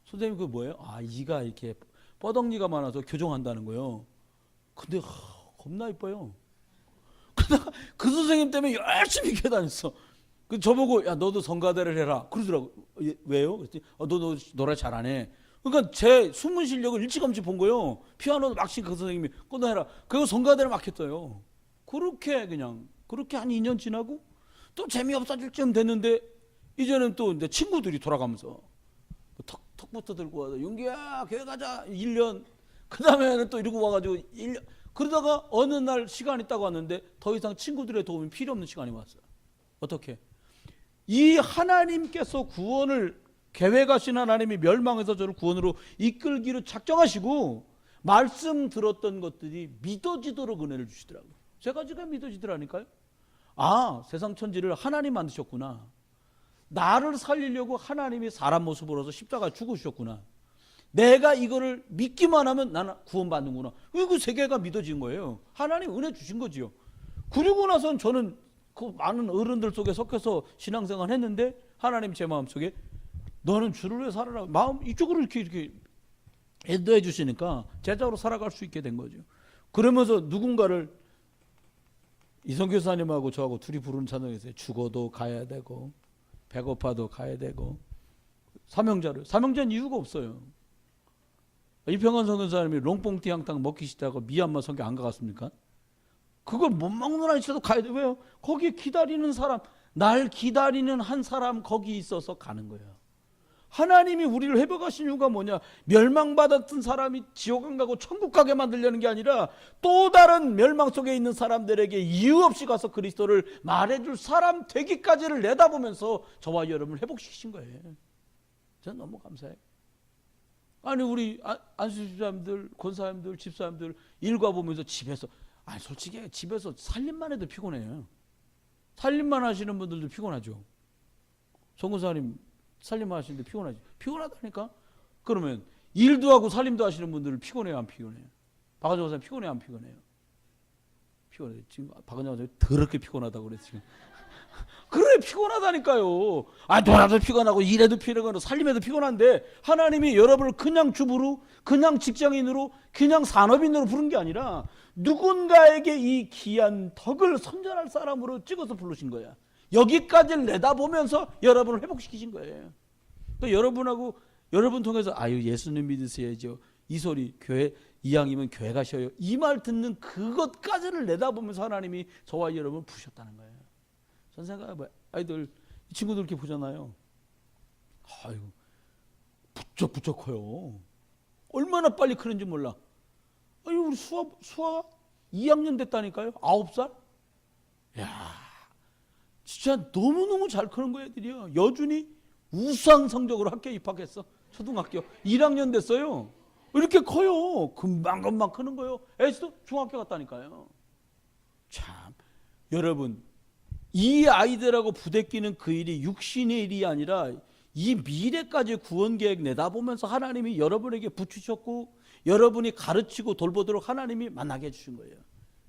선생님 그게 뭐예요? 이가 이렇게 뻐덩이가 많아서 교정한다는 거예요. 근데 겁나 이뻐요. 그 선생님 때문에 열심히 교회 다녔어. 저보고 야 너도 성가대를 해라 그러더라고. 왜요? 그랬더니 너 노래 잘하네. 그러니까 제 숨은 실력을 일찌감치 본 거예요. 피아노도 막 치니까 그 선생님이 꺼내라. 그리고 성가대를 막 했어요. 그렇게 한 2년 지나고 또 재미없어질 쯤 됐는데 이제는 또 이제 친구들이 돌아가면서 턱부터 들고 와서 윤기야 교회 가자 1년, 그 다음에는 또 이러고 와가지고 1년, 그러다가 어느 날 시간이 딱 왔는데 더 이상 친구들의 도움이 필요 없는 시간이 왔어요. 어떻게? 이 하나님께서 구원을 계획하신 하나님이 멸망해서 저를 구원으로 이끌기로 작정하시고 말씀 들었던 것들이 믿어지도록 은혜를 주시더라고요. 제가 믿어지더라니까요. 아, 세상 천지를 하나님 만드셨구나. 나를 살리려고 하나님이 사람 모습으로서 십자가에 죽으셨구나. 내가 이거를 믿기만 하면 나는 구원받는구나. 그 세계가 믿어진 거예요. 하나님 은혜 주신 거지요. 그리고 나선 저는 그 많은 어른들 속에 섞여서 신앙생활 했는데 하나님 제 마음속에 너는 주를 위해 살아라. 마음 이쪽으로 이렇게 인도해 주시니까 제자로 살아갈 수 있게 된 거죠. 그러면서 누군가를 이성교 사님하고 저하고 둘이 부르는 찬송에서 죽어도 가야 되고 배고파도 가야 되고 사명자는 이유가 없어요. 이평원 선교사님이 롱뽕티 향탕 먹기 싫다고 미얀마 선교 안 가갔습니까? 그걸 못 먹느라 있어도 가야 돼. 왜요? 거기에 기다리는 사람, 날 기다리는 한 사람 거기 있어서 가는 거예요. 하나님이 우리를 회복하신 이유가 뭐냐? 멸망받았던 사람이 지옥 안 가고 천국 가게 만들려는 게 아니라 또 다른 멸망 속에 있는 사람들에게 이유 없이 가서 그리스도를 말해줄 사람 되기까지를 내다보면서 저와 여러분을 회복시키신 거예요. 저는 너무 감사해요. 아니 우리 안수집사님들, 권사님들, 집사님들 일과 보면서 집에서 솔직히 집에서 살림만 해도 피곤해요. 살림만 하시는 분들도 피곤하죠. 송근사님 살림만 하시는데 피곤하지. 피곤하다니까. 그러면 일도 하고 살림도 하시는 분들은 피곤해요, 안 피곤해요? 박은정 선생님 피곤해요, 안 피곤해요? 피곤해요. 지금 박은정 선생님 더럽게 피곤하다고 그랬어요. 지금. 그래 피곤하다니까요. 놀아도 피곤하고 일해도 피곤하고 살림해도 피곤한데 하나님이 여러분을 그냥 주부로, 그냥 직장인으로, 그냥 산업인으로 부른 게 아니라 누군가에게 이 귀한 덕을 선전할 사람으로 찍어서 부르신 거야. 여기까지를 내다보면서 여러분을 회복시키신 거예요. 또 여러분하고 여러분 통해서 예수님 믿으셔야죠. 이 소리 교회 이왕이면 교회 가셔요. 이 말 듣는 그것까지를 내다보면서 하나님이 저와 여러분을 부르셨다는 거예요. 선생가 아이들 이 친구들 이렇게 보잖아요. 부쩍부쩍 커요. 얼마나 빨리 크는지 몰라. 우리 수아 2학년 됐다니까요. 9살. 야, 진짜 너무너무 잘 크는 거예요, 애들이요. 여준이 우수한 성적으로 학교에 입학했어. 초등학교 1학년 됐어요. 이렇게 커요. 금방 크는 거예요. 애도 중학교 갔다니까요. 참, 여러분 이 아이들하고 부대끼는 그 일이 육신의 일이 아니라 이 미래까지 구원 계획 내다보면서 하나님이 여러분에게 붙이셨고 여러분이 가르치고 돌보도록 하나님이 만나게 해주신 거예요.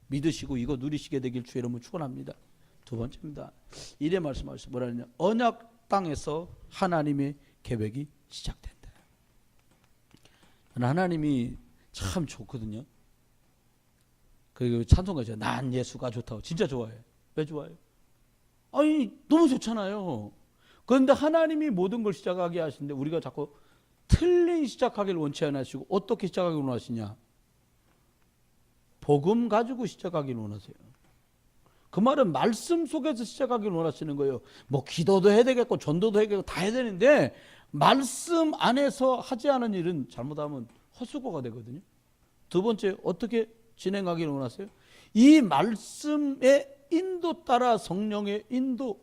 믿으시고 이거 누리시게 되길 주의 이름으로 축원합니다. 두 번째입니다. 이래 말씀하셨어요. 뭐라 하냐? 언약 땅에서 하나님의 계획이 시작된다. 하나님이 참 좋거든요. 그 찬송가죠. 난 예수가 좋다고. 진짜 좋아해요. 왜 좋아해요? 너무 좋잖아요. 그런데 하나님이 모든 걸 시작하게 하시는데 우리가 자꾸 틀린 시작하기를 원치 않으시고 어떻게 시작하기를 원하시냐? 복음 가지고 시작하기를 원하세요. 그 말은 말씀 속에서 시작하기를 원하시는 거예요. 기도도 해야 되겠고 전도도 해야 되고 다 해야 되는데 말씀 안에서 하지 않은 일은 잘못하면 헛수고가 되거든요. 두 번째, 어떻게 진행하기를 원하세요? 이 말씀의 인도 따라 성령의 인도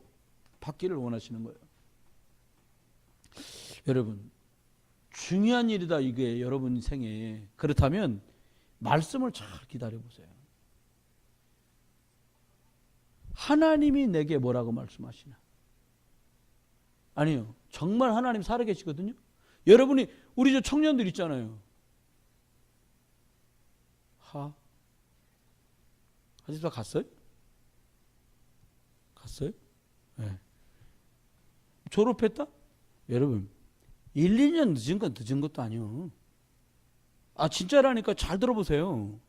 받기를 원하시는 거예요. 여러분 중요한 일이다 이게 여러분 생에. 그렇다면 말씀을 잘 기다려보세요. 하나님이 내게 뭐라고 말씀하시나? 아니요. 정말 하나님 살아계시거든요. 여러분이 우리 저 청년들 있잖아요. 아직도 갔어요? 갔어요? 네. 졸업했다? 여러분 1, 2년 늦은 건 늦은 것도 아니에요. 진짜라니까 잘 들어보세요.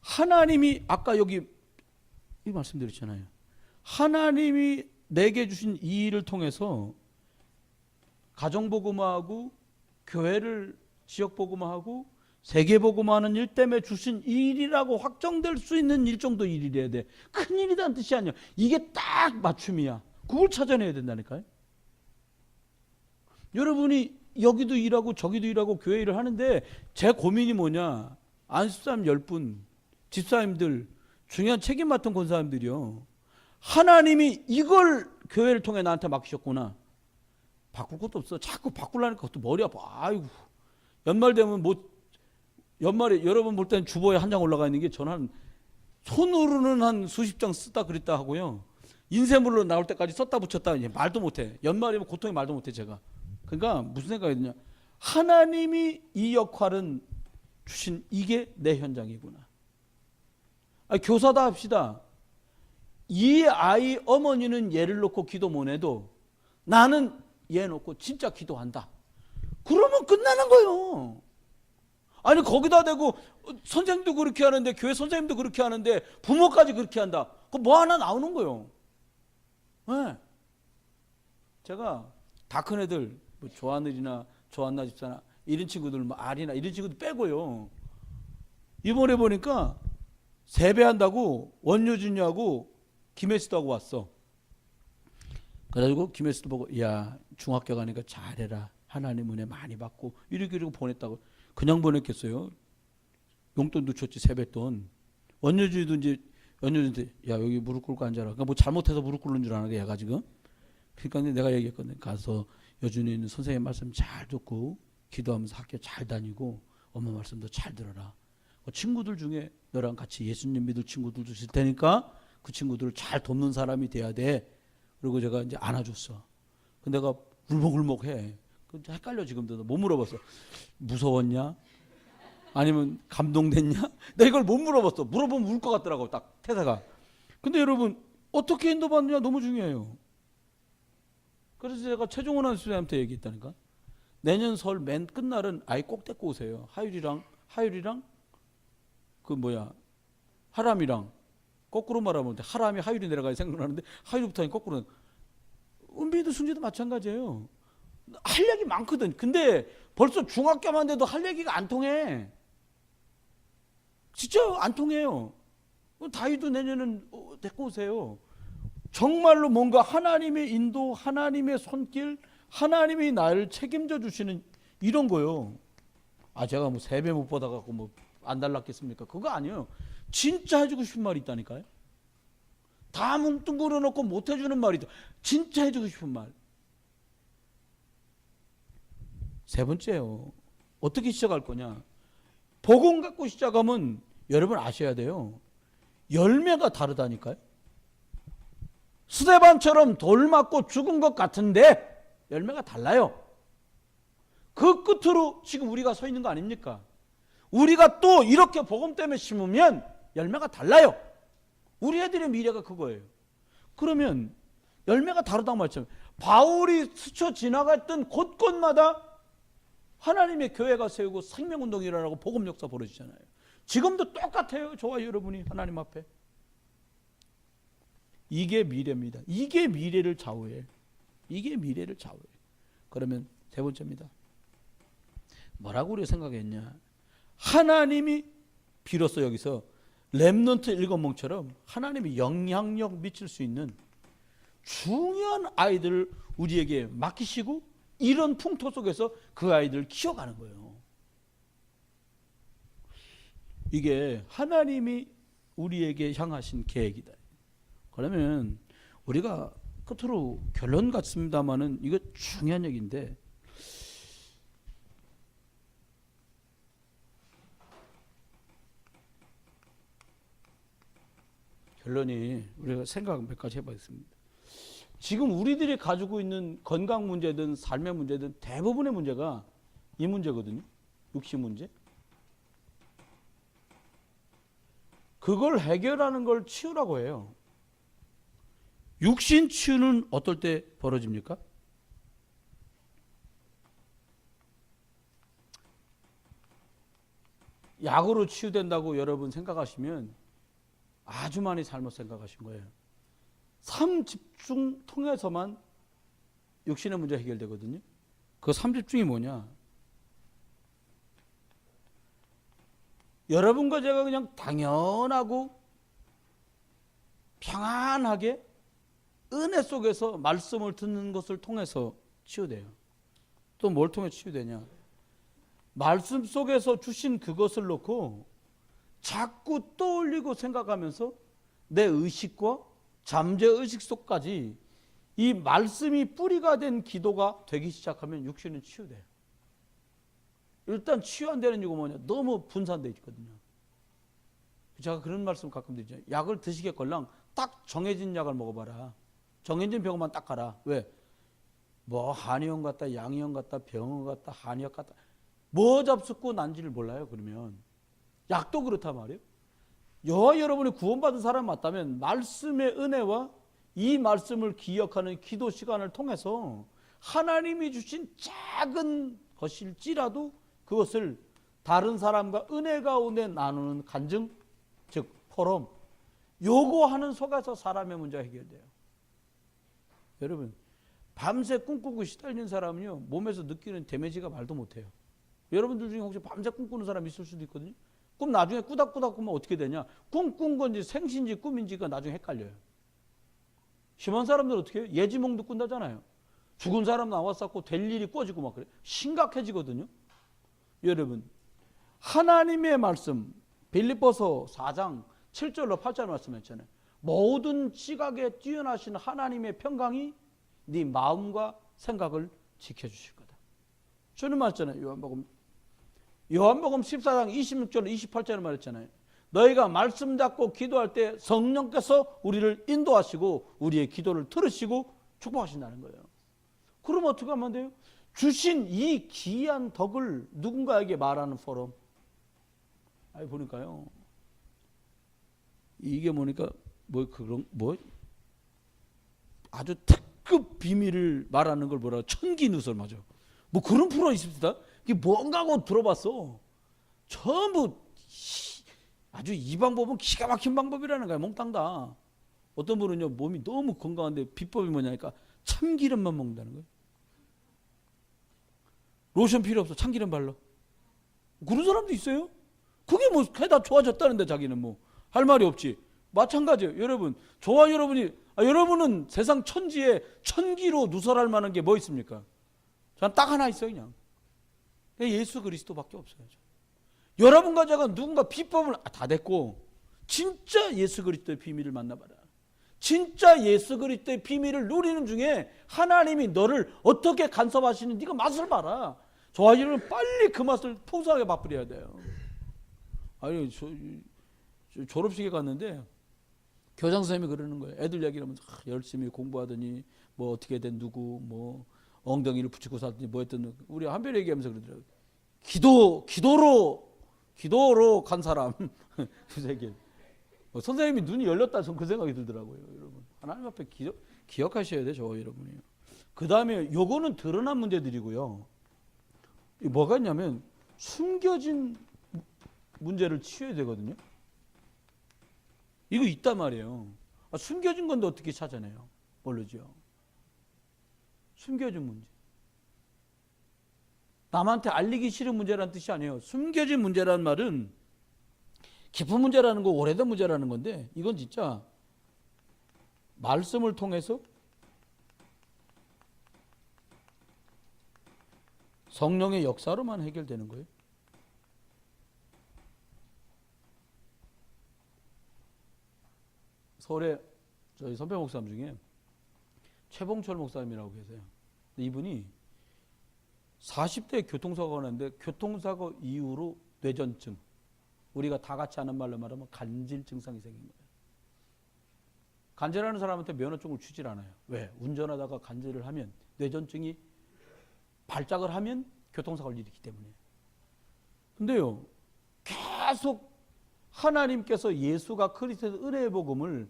하나님이 아까 여기 이 말씀드렸잖아요. 하나님이 내게 주신 이 일을 통해서 가정복음하고 교회를 지역 복음화하고 세계 복음화하는 일 때문에 주신 일이라고 확정될 수 있는 일 정도 일이래야 돼. 큰 일이라는 뜻이 아니야. 이게 딱 맞춤이야. 그걸 찾아내야 된다니까요. 여러분이 여기도 일하고 저기도 일하고 교회 일을 하는데 제 고민이 뭐냐. 안수사님 10분, 집사님들, 중요한 책임 맡은 권사님들이요. 하나님이 이걸 교회를 통해 나한테 맡기셨구나. 바꿀 것도 없어. 자꾸 바꾸려니까 그것도 머리 아파. 아이고. 연말 되면 뭐 연말에 여러분 볼 때는 주보에 한 장 올라가 있는 게 저는 한 손으로는 한 수십 장 쓰다 그랬다 하고요. 인쇄물로 나올 때까지 썼다 붙였다 이제 말도 못해. 연말이면 고통이 말도 못해 제가. 그러니까 무슨 생각이 드냐. 하나님이 이 역할은 주신 이게 내 현장이구나. 교사다 합시다. 이 아이 어머니는 얘를 놓고 기도 못 해도 나는 얘 놓고 진짜 기도한다. 그러면 끝나는 거예요. 아니 거기다 대고 선생님도 그렇게 하는데 교회 선생님도 그렇게 하는데 부모까지 그렇게 한다. 그거 뭐 하나 나오는 거예요. 네. 제가 다 큰 애들 뭐 조하늘이나 조한나 집사나 이런 친구들 뭐 아리나 이런 친구들 빼고요. 이번에 보니까 세배한다고 원효준이하고 김혜수도 하고 왔어. 그래가지고 김혜수도 보고 야 중학교 가니까 잘해라. 하나님 은혜 많이 받고 이렇게 보냈다고. 그냥 보냈겠어요. 용돈도 줬지 세뱃돈. 원효준이도 이제 원효준한테 야 여기 무릎 꿇고 앉아라. 그러니까 뭐 잘못해서 무릎 꿇는 줄 아는 게 얘가 지금. 그러니까 내가 얘기했거든. 가서 여준이는 선생님 말씀 잘 듣고 기도하면서 학교 잘 다니고 엄마 말씀도 잘 들어라. 친구들 중에 너랑 같이 예수님 믿을 친구들도 있을 테니까 그 친구들을 잘 돕는 사람이 돼야 돼. 그리고 제가 이제 안아줬어. 근데 내가 울먹울먹해. 헷갈려 지금도. 못 물어봤어. 무서웠냐? 아니면 감동됐냐? 내가 이걸 못 물어봤어. 물어보면 울 것 같더라고 딱 태세가. 근데 여러분 어떻게 인도받느냐 너무 중요해요. 그래서 제가 최종원 선생님한테 얘기했다니까. 내년 설 맨 끝날은 아이 꼭 데리고 오세요. 하율이랑 그 뭐야 하람이랑 거꾸로 말하면 하람이 하율이 내려가야 생각나는데 하율부터 하니 거꾸로. 은비도 순지도 마찬가지예요. 할 얘기 많거든. 근데 벌써 중학교만 돼도 할 얘기가 안 통해. 진짜 안 통해요. 다윗도 내년은 데리고 오세요. 정말로 뭔가 하나님의 인도, 하나님의 손길, 하나님이 나를 책임져 주시는 이런 거요. 제가 뭐 세배 못 받아갖고 뭐 안 달랐겠습니까? 그거 아니에요. 진짜 해주고 싶은 말이 있다니까요. 다 뭉뚱그려 놓고 못 해주는 말이 있다. 진짜 해주고 싶은 말. 세 번째요. 어떻게 시작할 거냐. 복음 갖고 시작하면 여러분 아셔야 돼요. 열매가 다르다니까요. 스데반처럼 돌 맞고 죽은 것 같은데 열매가 달라요. 그 끝으로 지금 우리가 서 있는 거 아닙니까? 우리가 또 이렇게 복음 때문에 심으면 열매가 달라요. 우리 애들의 미래가 그거예요. 그러면 열매가 다르다고 말했잖아요. 바울이 스쳐 지나갔던 곳곳마다 하나님의 교회가 세우고 생명운동이 일어나고 복음 역사 벌어지잖아요. 지금도 똑같아요. 저와 여러분이 하나님 앞에. 이게 미래입니다. 이게 미래를 좌우해. 이게 미래를 좌우해. 그러면 세 번째입니다. 뭐라고 우리가 생각했냐. 하나님이 비로소 여기서 렘넌트 일곱몽처럼 하나님이 영향력 미칠 수 있는 중요한 아이들을 우리에게 맡기시고 이런 풍토 속에서 그 아이들을 키워가는 거예요. 이게 하나님이 우리에게 향하신 계획이다. 그러면 우리가 끝으로 결론 같습니다만은 이거 중요한 얘기인데 결론이 우리가 생각 몇 가지 해보겠습니다. 지금 우리들이 가지고 있는 건강 문제든 삶의 문제든 대부분의 문제가 이 문제거든요. 육신 문제. 그걸 해결하는 걸 치유라고 해요. 육신 치유는 어떨 때 벌어집니까? 약으로 치유된다고 여러분 생각하시면 아주 많이 잘못 생각하신 거예요. 삶 집중 통해서만 육신의 문제 해결되거든요. 그 삶 집중이 뭐냐? 여러분과 제가 그냥 당연하고 평안하게 은혜 속에서 말씀을 듣는 것을 통해서 치유돼요. 또 뭘 통해 치유되냐? 말씀 속에서 주신 그것을 놓고 자꾸 떠올리고 생각하면서 내 의식과 잠재의식 속까지 이 말씀이 뿌리가 된 기도가 되기 시작하면 육신은 치유돼요. 일단 치유 안 되는 이유가 뭐냐? 너무 분산되어 있거든요. 제가 그런 말씀 가끔 드리죠. 약을 드시겠걸랑 딱 정해진 약을 먹어봐라. 정해진 병원만 딱 가라. 왜? 뭐 한의원 갔다 양의원 갔다 병원 갔다 한의학 갔다 뭐 잡숫고 난지를 몰라요. 그러면 약도 그렇단 말이에요. 여호와 여러분이 구원받은 사람 맞다면 말씀의 은혜와 이 말씀을 기억하는 기도 시간을 통해서 하나님이 주신 작은 것일지라도 그것을 다른 사람과 은혜 가운데 나누는 간증, 즉 포럼, 요거하는 속에서 사람의 문제가 해결돼요. 여러분, 밤새 꿈꾸고 시달리는 사람은요, 몸에서 느끼는 데미지가 말도 못해요. 여러분들 중에 혹시 밤새 꿈꾸는 사람 있을 수도 있거든요. 꿈 나중에 꾸닥꾸닥 꾸면 어떻게 되냐? 꿈꾼 건지 생신지 꿈인지가 나중에 헷갈려요. 심한 사람들은 어떻게 해요? 예지몽도 꾼다잖아요. 죽은 사람 나왔었고 될 일이 꿔지고 막 그래. 심각해지거든요. 여러분, 하나님의 말씀, 빌립보서 4장 7절로 8절 말씀했잖아요. 모든 지각에 뛰어나신 하나님의 평강이 네 마음과 생각을 지켜주실 거다. 저는 말했잖아요. 요한복음 14장 26절 28절에 말했잖아요. 너희가 말씀 잡고 기도할 때 성령께서 우리를 인도하시고 우리의 기도를 들으시고 축복하신다는 거예요. 그럼 어떻게 하면 돼요? 주신 이 귀한 덕을 누군가에게 말하는 포럼. 아니 보니까요. 이게 뭐니까 아주 특급 비밀을 말하는 걸 뭐라 천기누설 맞아. 뭐 그런 프로가 있습니다. 이게 뭔가 하고 들어봤어. 전부 아주 이 방법은 기가 막힌 방법이라는 거야. 몽땅 다. 어떤 분은요 몸이 너무 건강한데 비법이 뭐냐니까 참기름만 먹는다는 거예요. 로션 필요 없어. 참기름 발라. 그런 사람도 있어요. 그게 뭐 해다 좋아졌다는데 자기는 뭐 할 말이 없지. 마찬가지예요. 여러분, 저와 여러분은 세상 천지에 천기로 누설할 만한 게 뭐 있습니까? 저는 딱 하나 있어요. 그냥 예수 그리스도밖에 없어요. 여러분과 제가 누군가 비법을 다 됐고 진짜 예수 그리스도의 비밀을 만나봐라. 진짜 예수 그리스도의 비밀을 누리는 중에 하나님이 너를 어떻게 간섭하시는지 네가 맛을 봐라. 저와 여러분 빨리 그 맛을 풍성하게 맛보려야 돼요. 아니 졸업식에 갔는데 교장 선생님이 그러는 거예요. 애들 얘기를 하면서 열심히 공부하더니 뭐 어떻게 된 누구 뭐 엉덩이를 붙이고 살더니 뭐 했던 우리 한별 얘기하면서 그러더라고요. 기도로 간 사람 그 얘기. 선생님이 눈이 열렸다 전 그 생각이 들더라고요. 여러분 하나님 앞에 기억하셔야 돼요. 저와 여러분이요. 그 다음에 요거는 드러난 문제들이고요. 뭐가 있냐면 숨겨진 문제를 치유해야 되거든요. 이거 있단 말이에요. 숨겨진 건데 어떻게 찾아내요? 모르죠. 숨겨진 문제. 남한테 알리기 싫은 문제라는 뜻이 아니에요. 숨겨진 문제라는 말은 깊은 문제라는 거, 오래된 문제라는 건데 이건 진짜 말씀을 통해서 성령의 역사로만 해결되는 거예요. 서울에 저희 선배 목사님 중에 최봉철 목사님이라고 계세요. 이분이 40대 교통사고가 났는데 교통사고 이후로 뇌전증, 우리가 다 같이 하는 말로 말하면 간질 증상이 생긴 거예요. 간질하는 사람한테 면허증을 주질 않아요. 왜? 운전하다가 간질을 하면 뇌전증이 발작을 하면 교통사고를 일으키기 때문에. 근데요 계속 하나님께서 예수가 그리스도의 은혜의 복음을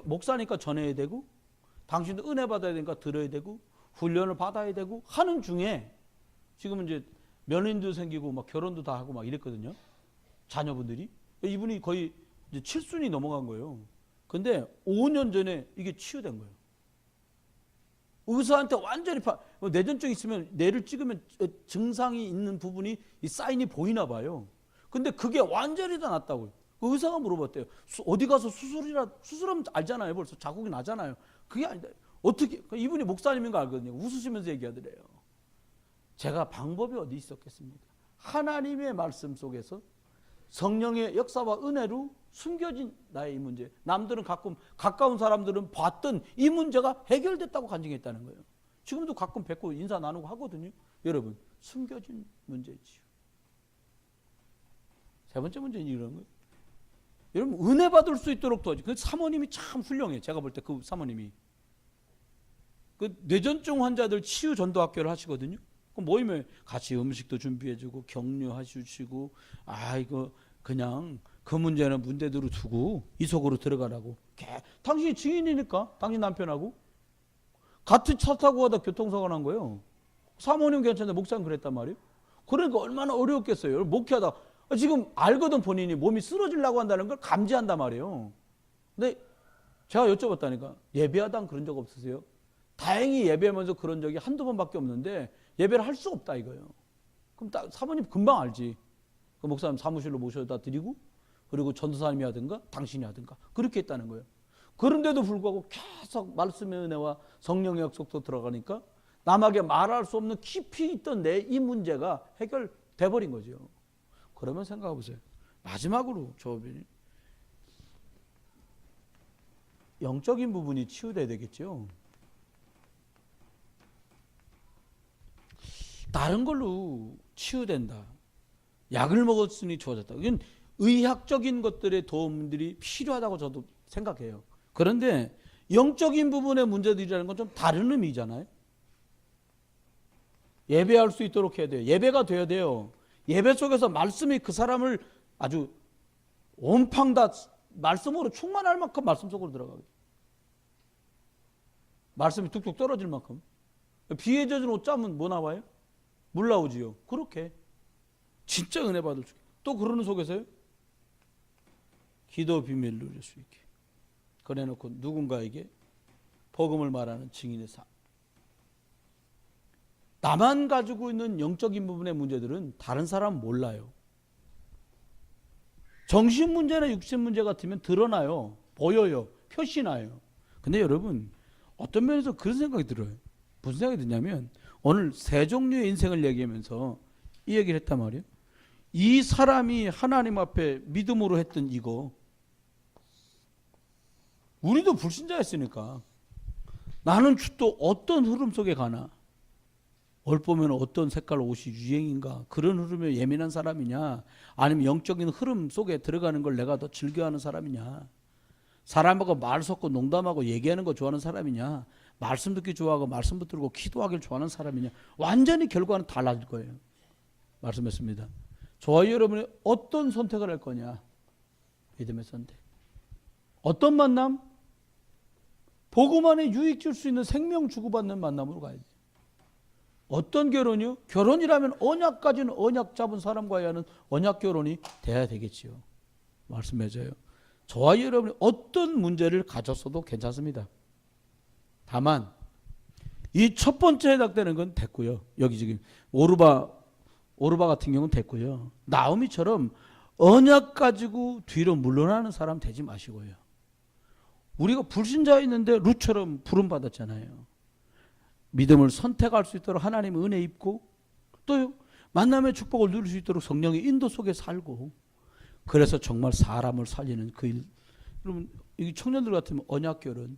목사니까 전해야 되고 당신도 은혜 받아야 되니까 들어야 되고 훈련을 받아야 되고 하는 중에 지금은 이제 연인도 생기고 막 결혼도 다 하고 막 이랬거든요. 자녀분들이. 이분이 거의 이제 7순이 넘어간 거예요. 근데 5년 전에 이게 치유된 거예요. 의사한테 완전히 뇌전증 있으면 뇌를 찍으면 증상이 있는 부분이 이 사인이 보이나 봐요. 근데 그게 완전히 다 났다고요. 그 의사가 물어봤대요. 어디 가서 수술하면 알잖아요. 벌써 자국이 나잖아요. 그게 아니다. 어떻게, 이분이 목사님인 거 알거든요. 웃으시면서 얘기하더래요. 제가 방법이 어디 있었겠습니까? 하나님의 말씀 속에서 성령의 역사와 은혜로 숨겨진 나의 이 문제. 남들은 가까운 사람들은 봤던 이 문제가 해결됐다고 간증했다는 거예요. 지금도 가끔 뵙고 인사 나누고 하거든요. 여러분, 숨겨진 문제지요. 세 번째 문제는 이런 거예요. 여러분, 은혜 받을 수 있도록 도와줘. 그 사모님이 참 훌륭해. 제가 볼 때 그 사모님이. 그 뇌전증 환자들 치유 전도학교를 하시거든요. 그 모임에 같이 음식도 준비해주고 격려해주시고, 이거 그냥 그 문제는 문제대로 두고 이 속으로 들어가라고. 당신이 증인이니까, 당신 남편하고 같은 차 타고 가다 교통사고 난 거예요. 사모님 괜찮은데 목사님 그랬단 말이에요. 그러니까 얼마나 어려웠겠어요. 목회하다 지금 알거든, 본인이 몸이 쓰러지려고 한다는 걸 감지한단 말이에요. 근데 제가 여쭤봤다니까, 예배하다 그런 적 없으세요? 다행히 예배하면서 그런 적이 한두 번밖에 없는데 예배를 할 수 없다 이거예요. 그럼 사모님 금방 알지. 그 목사님 사무실로 모셔다 드리고, 그리고 전도사님이 하든가 당신이 하든가 그렇게 했다는 거예요. 그런데도 불구하고 계속 말씀의 은혜와 성령의 약속도 들어가니까 남에게 말할 수 없는 깊이 있던 내 이 문제가 해결돼 버린 거죠. 그러면 생각해 보세요. 마지막으로 조업이 영적인 부분이 치유돼야 되겠죠. 다른 걸로 치유된다. 약을 먹었으니 좋아졌다. 이건 의학적인 것들의 도움들이 필요하다고 저도 생각해요. 그런데 영적인 부분의 문제들이라는 건 좀 다른 의미잖아요. 예배할 수 있도록 해야 돼요. 예배가 돼야 돼요. 예배 속에서 말씀이 그 사람을 아주 온팡 다 말씀으로 충만할 만큼 말씀 속으로 들어가게. 말씀이 뚝뚝 떨어질 만큼. 비에 젖은 옷 짜면 뭐 나와요? 물 나오지요. 그렇게 진짜 은혜 받을 수 있게. 또 그러는 속에서요, 기도 비밀을 누릴 수 있게 그래놓고 누군가에게 복음을 말하는 증인의 삶. 나만 가지고 있는 영적인 부분의 문제들은 다른 사람 몰라요. 정신 문제나 육신 문제 같으면 드러나요. 보여요. 표시나요. 근데 여러분, 어떤 면에서 그런 생각이 들어요. 무슨 생각이 드냐면, 오늘 세 종류의 인생을 얘기하면서 이 얘기를 했단 말이에요. 이 사람이 하나님 앞에 믿음으로 했던 이거, 우리도 불신자였으니까 나는 또 어떤 흐름 속에 가나, 올 보면 어떤 색깔 옷이 유행인가, 그런 흐름에 예민한 사람이냐, 아니면 영적인 흐름 속에 들어가는 걸 내가 더 즐겨하는 사람이냐, 사람하고 말 섞고 농담하고 얘기하는 거 좋아하는 사람이냐, 말씀 듣기 좋아하고 말씀 붙들고 기도하기를 좋아하는 사람이냐, 완전히 결과는 달라질 거예요. 말씀했습니다. 저와 여러분이 어떤 선택을 할 거냐, 믿음의 선택. 어떤 만남? 복음 안에 유익 줄 수 있는 생명 주고받는 만남으로 가야지. 어떤 결혼이요? 결혼이라면 언약 가진 언약 잡은 사람과의 하는 언약 결혼이 돼야 되겠지요. 말씀해줘요. 저와 여러분이 어떤 문제를 가졌어도 괜찮습니다. 다만 이 첫 번째 해당되는 건 됐고요. 여기 지금 오르바 같은 경우는 됐고요. 나오미처럼 언약 가지고 뒤로 물러나는 사람 되지 마시고요. 우리가 불신자였는데 룻처럼 부름 받았잖아요. 믿음을 선택할 수 있도록 하나님의 은혜 입고, 또 만남의 축복을 누릴 수 있도록 성령의 인도 속에 살고, 그래서 정말 사람을 살리는 그 일. 여러분, 이 청년들 같으면 언약 결혼,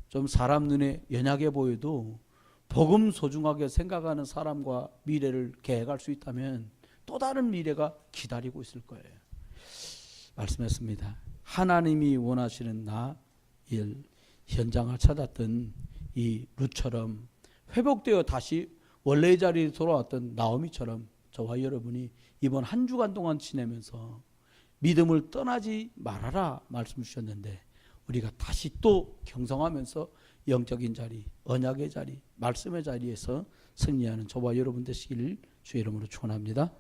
좀 사람 눈에 연약해 보여도 복음 소중하게 생각하는 사람과 미래를 계획할 수 있다면 또 다른 미래가 기다리고 있을 거예요. 말씀했습니다. 하나님이 원하시는 나 일, 현장을 찾았던 이 룻처럼 회복되어 다시 원래의 자리에 돌아왔던 나오미처럼 저와 여러분이 이번 한 주간 동안 지내면서 믿음을 떠나지 말아라 말씀 주셨는데, 우리가 다시 또 경성하면서 영적인 자리, 언약의 자리, 말씀의 자리에서 승리하는 저와 여러분 되시기를 주의 이름으로 축원합니다.